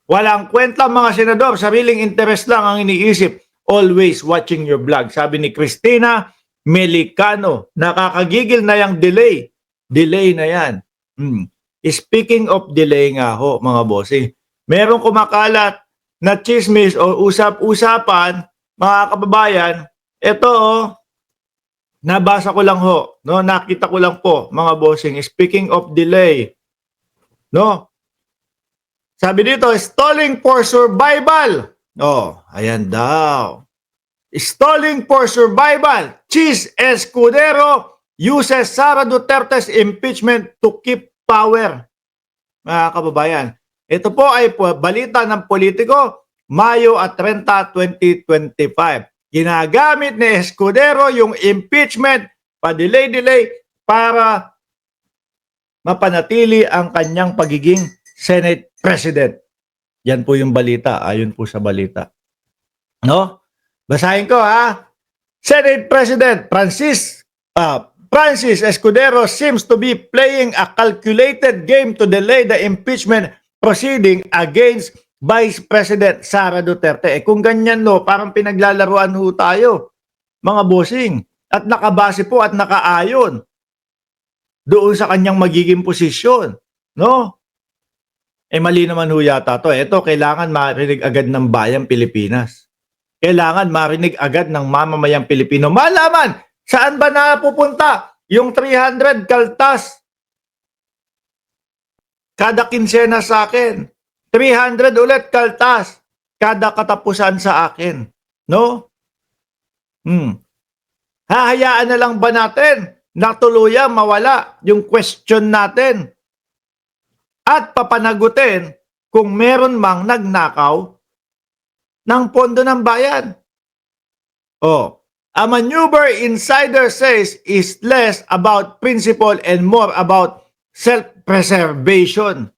Walang kwenta mga senador, sariling interest lang ang iniisip. Always watching your vlog. Sabi ni Cristina Melicano, nakakagigil na yung delay. Delay na yan. Speaking of delay nga ho, mga bossing, merong kumakalat na chismis o usap-usapan, mga kababayan, ito nabasa ko lang ho, no? Nakita ko lang po, mga bossing, speaking of delay, no? Sabi dito, stalling for survival. Oh, ayan daw. Stalling for survival. Chis Escudero uses Sara Duterte's impeachment to keep power. Mga kababayan, ito po ay balita ng politiko, Mayo at 30, 2025. Ginagamit ni Escudero yung impeachment, pa-delay-delay para mapanatili ang kanyang pagiging Senate President. Yan po yung balita, ayon po sa balita. No? Basahin ko ha. Senate President Francis Escudero seems to be playing a calculated game to delay the impeachment proceeding against Vice President Sara Duterte. Kung ganyan no, parang pinaglalaruan ho tayo, mga bossing. At nakabase po at nakaayon doon sa kanyang magiging posisyon. No? Mali naman ho yata to. Ito, kailangan marinig agad ng bayang Pilipinas. Kailangan marinig agad ng mamamayang Pilipino. Malaman, saan ba napupunta yung 300 kaltas? Kada kinsena sa akin. 300 ulit kaltas. Kada katapusan sa akin. No? Hahayaan na lang ba natin na tuluyan mawala yung question natin? At papanagutin kung meron mang nagnakaw ng pondo ng bayan. A maneuver insider says is less about principle and more about self-preservation.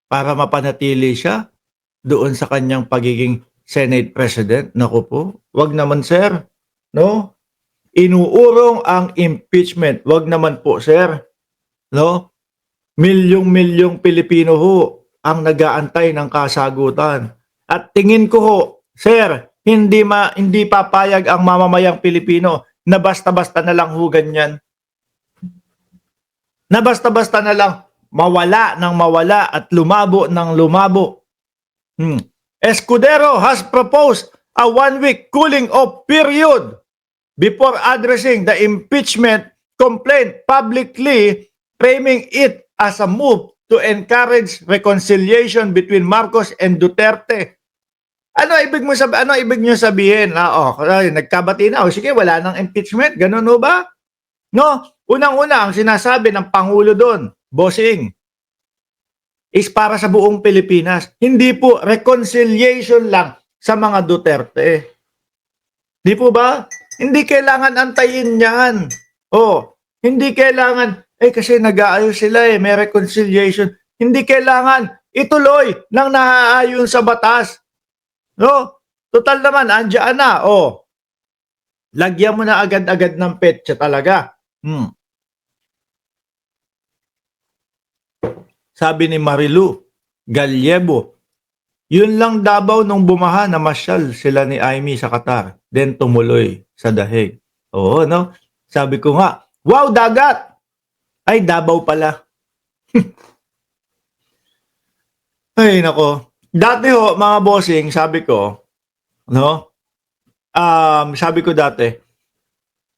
Para mapanatili siya doon sa kanyang pagiging Senate President. Naku po, wag naman sir. No? Inuurong ang impeachment. Wag naman po sir. No? Milyong-milyong Pilipino ho ang nag-aantay ng kasagutan. At tingin ko ho, sir, hindi papayag ang mamamayang Pilipino na basta-basta na lang ho ganyan. Na basta-basta na lang mawala ng mawala at lumabo ng lumabo. Escudero has proposed a 1-week cooling off period before addressing the impeachment complaint, publicly framing it as a move to encourage reconciliation between Marcos and Duterte. Ano ibig niyo sabihin? Nagkabati na. Sige, wala nang impeachment. Ganun ho ba? No? Unang-una, ang sinasabi ng Pangulo doon, bossing, is para sa buong Pilipinas. Hindi po reconciliation lang sa mga Duterte. Di po ba? Hindi kailangan antayin yan. Hindi kailangan kasi nag-aayos sila may reconciliation. Hindi kailangan ituloy ng naaayon sa batas. No? Total naman, andyan na. Lagyan mo na agad-agad ng petsa talaga. Sabi ni Marilu Gallego, yun lang Davao nung bumaha na masyal sila ni Amy sa Qatar. Then tumuloy sa Dahig. No? Sabi ko nga, wow, dagat! Ay, Davao pala. Ay, nako. Dati ho, mga bossing, sabi ko, no? Sabi ko dati,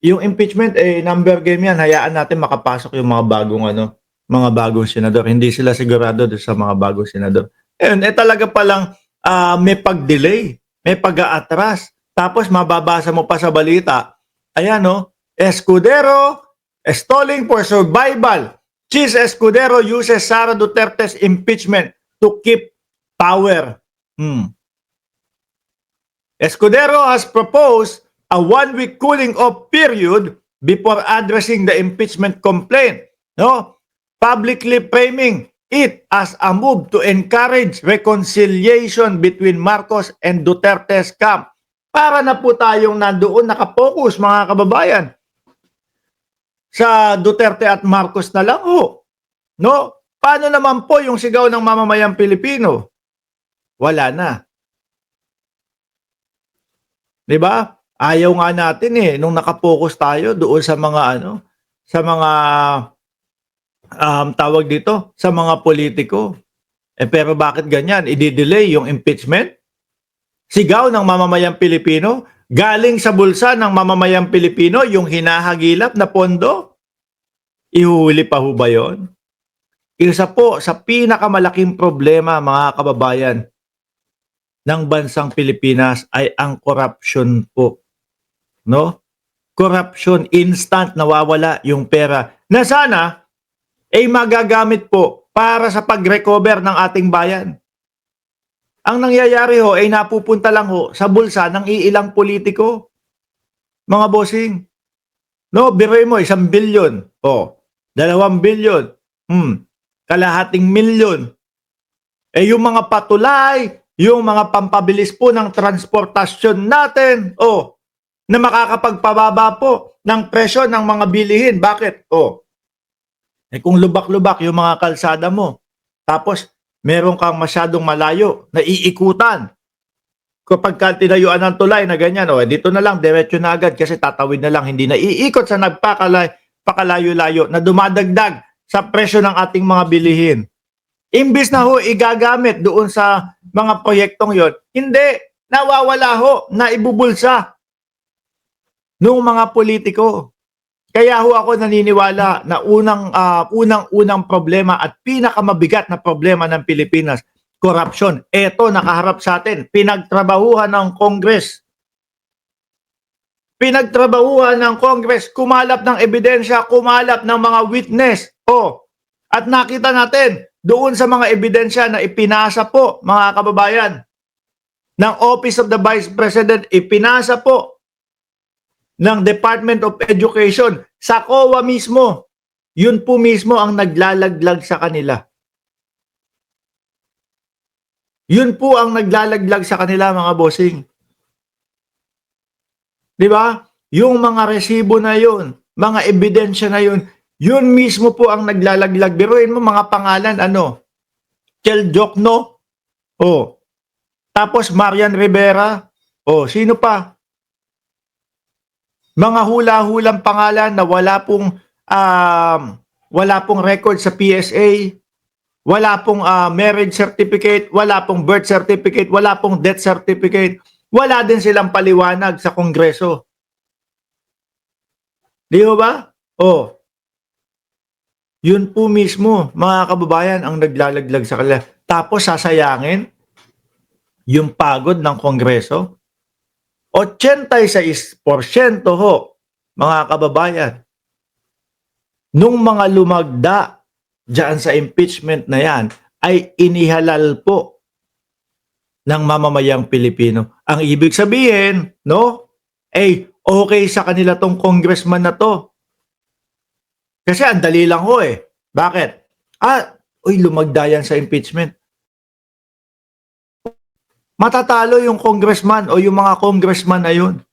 yung impeachment, number game yan. Hayaan natin makapasok yung mga bagong senador. Hindi sila sigurado sa mga bagong senador. Talaga palang may pag-delay, may pag-aatras. Tapos mababasa mo pa sa balita, ayan, no? Escudero, stalling for survival. Chis Escudero uses Sara Duterte's impeachment to keep power. Escudero has proposed a 1-week cooling off period before addressing the impeachment complaint. No? Publicly framing it as a move to encourage reconciliation between Marcos and Duterte's camp. Para na po tayong nandoon nakapokus, mga kababayan, sa Duterte at Marcos na lang ho. No? Paano naman po yung sigaw ng mamamayang Pilipino? Wala na. 'Di ba? Ayaw nga natin nung nakapokus tayo doon sa mga sa mga tawag dito, sa mga politiko. Pero bakit ganyan? I-delay yung impeachment? Sigaw ng mamamayang Pilipino? Galing sa bulsa ng mamamayang Pilipino yung hinahagilap na pondo? Ihuhuli pa ho ba yun? Isa po sa pinakamalaking problema, mga kababayan, ng bansang Pilipinas ay ang corruption po. No? Corruption, instant nawawala yung pera na sana ay magagamit po para sa pag-recover ng ating bayan. Ang nangyayari ho ay napupunta lang ho sa bulsa ng iilang politiko. Mga bossing. No, biruin mo, 1 bilyon. 2 bilyon. Kalahating milyon. Yung mga patulay, yung mga pampabilis po ng transportasyon natin, na makakapagpababa po ng presyo ng mga bilihin. Bakit? Kung lubak-lubak yung mga kalsada mo, tapos meron kang masyadong malayo na iikutan. Kapag tinayuan ng tulay na ganyan, dito na lang, diretso na agad kasi tatawid na lang, hindi na iikot sa pakalayo-layo na dumadagdag sa presyo ng ating mga bilihin. Imbis na ho igagamit doon sa mga proyektong yon, hindi, nawawala ho, na ibubulsa ng mga politiko. Kaya ho ako naniniwala na unang problema at pinakamabigat na problema ng Pilipinas, corruption. Ito nakaharap sa atin, pinagtrabahuhan ng Congress. Pinagtrabahuhan ng Congress, kumalap ng ebidensya, kumalap ng mga witness. At nakita natin doon sa mga ebidensya na ipinasa po, mga kababayan, ng Office of the Vice President, ipinasa po ng Department of Education sa COA mismo. Yun po mismo ang naglalaglag sa kanila. Yun po ang naglalaglag sa kanila, mga bossing. Di ba? Yung mga resibo na yun, mga ebidensya na yun, yun mismo po ang naglalaglag. Biruin mo mga pangalan, Chel Jokno, tapos Marian Rivera, sino pa? Mga hula-hulang pangalan na wala pong record sa PSA, wala pong marriage certificate, wala pong birth certificate, wala pong death certificate, wala din silang paliwanag sa Kongreso. Di ba? Yun po mismo, mga kababayan, ang naglalaglag sa kanila. Tapos sasayangin yung pagod ng Kongreso. 86% ho, mga kababayan, nung mga lumagda dyan sa impeachment na yan, ay inihalal po ng mamamayang Pilipino. Ang ibig sabihin, okay sa kanila tong congressman na to. Kasi ang dali lang ho Bakit? Lumagda yan sa impeachment. Matatalo yung congressman o yung mga congressman na yun.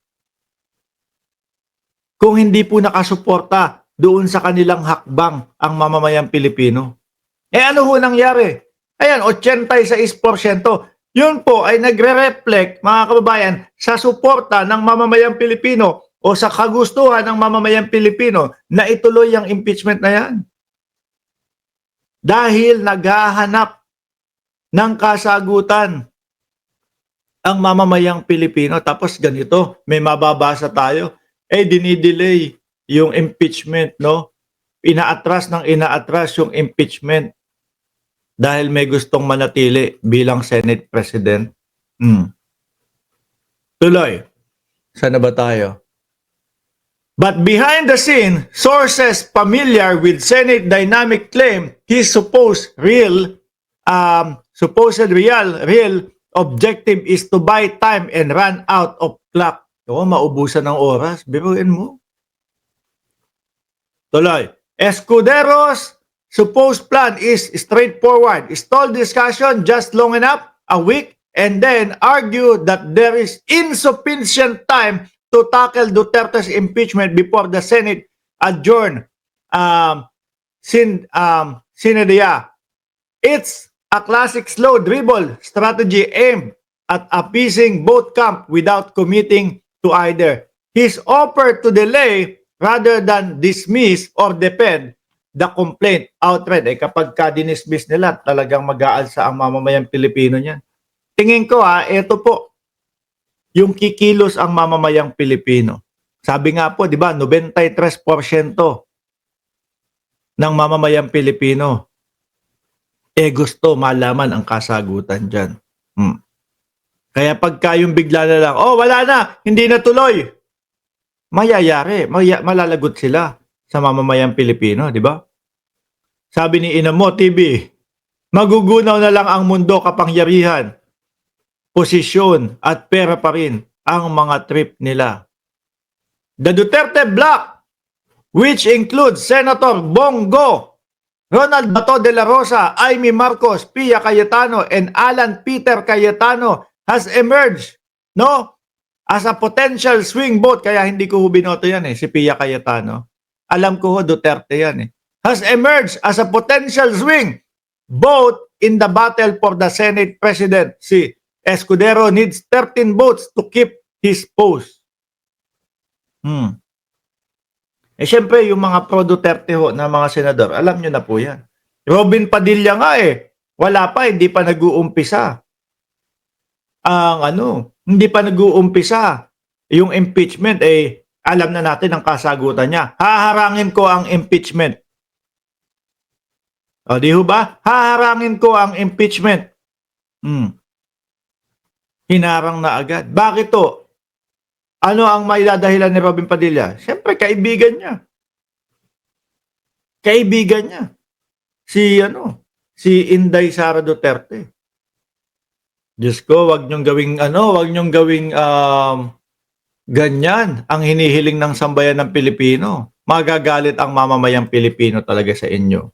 Kung hindi po nakasuporta doon sa kanilang hakbang ang mamamayang Pilipino. Ano ho nangyari? Ayan, 86%. Yun po ay nagre-reflect, mga kababayan, sa suporta ng mamamayang Pilipino o sa kagustuhan ng mamamayang Pilipino na ituloy ang impeachment na yan. Dahil naghahanap ng kasagutan ang mamamayang Pilipino. Tapos ganito, may mababasa tayo, dinidelay yung impeachment, Inaatras yung impeachment dahil may gustong manatili bilang Senate President. Tuloy. Sana ba tayo? But behind the scene, sources familiar with Senate dynamic claim his supposed real objective is to buy time and run out of clock. Maubusan ng oras. Biruin mo. Tuloy. Escudero's supposed plan is straightforward. Stall discussion just long enough, a week, and then argue that there is insufficient time to tackle Duterte's impeachment before the Senate adjourn Sinodea It's a classic slow dribble strategy aimed at appeasing both camp without committing to either. His offer to delay rather than dismiss or defend the complaint outright. Kapag ka-dismiss nila, talagang mag-aalsa ang mamamayang Pilipino niyan. Tingin ko ito po, yung kikilos ang mamamayang Pilipino. Sabi nga po, di ba, 93% ng mamamayang Pilipino gusto malaman ang kasagutan dyan. Kaya pagka yung bigla na lang, wala na, hindi na tuloy. Mayayari, malalagot sila sa mamamayang Pilipino, di ba? Sabi ni Inamo TV, magugunaw na lang ang mundo, kapangyarihan, posisyon at pera pa rin ang mga trip nila. The Duterte Bloc, which includes Senator Bongo, Ronald Bato de la Rosa, Amy Marcos, Pia Cayetano, and Alan Peter Cayetano has emerged, as a potential swing vote. Kaya hindi ko binoto yan si Pia Cayetano. Alam ko Duterte yan Has emerged as a potential swing vote in the battle for the Senate presidency. Escudero needs 13 votes to keep his post. Siyempre, yung mga pro-Duterte na mga senador, alam nyo na po yan. Robin Padilla nga wala pa, hindi pa nag-uumpisa. Hindi pa nag-uumpisa. Yung impeachment, alam na natin ang kasagutan niya. Haharangin ko ang impeachment. Di ba? Haharangin ko ang impeachment. Hinarang na agad. Bakit to? Ano ang may dadahilan ni Robin Padilla? Siyempre, kaibigan niya. Kaibigan niya. Si Inday Sara Duterte. Diyos ko, wag niyong gawing ganyan ang hinihiling ng sambayan ng Pilipino. Magagalit ang mamamayang Pilipino talaga sa inyo.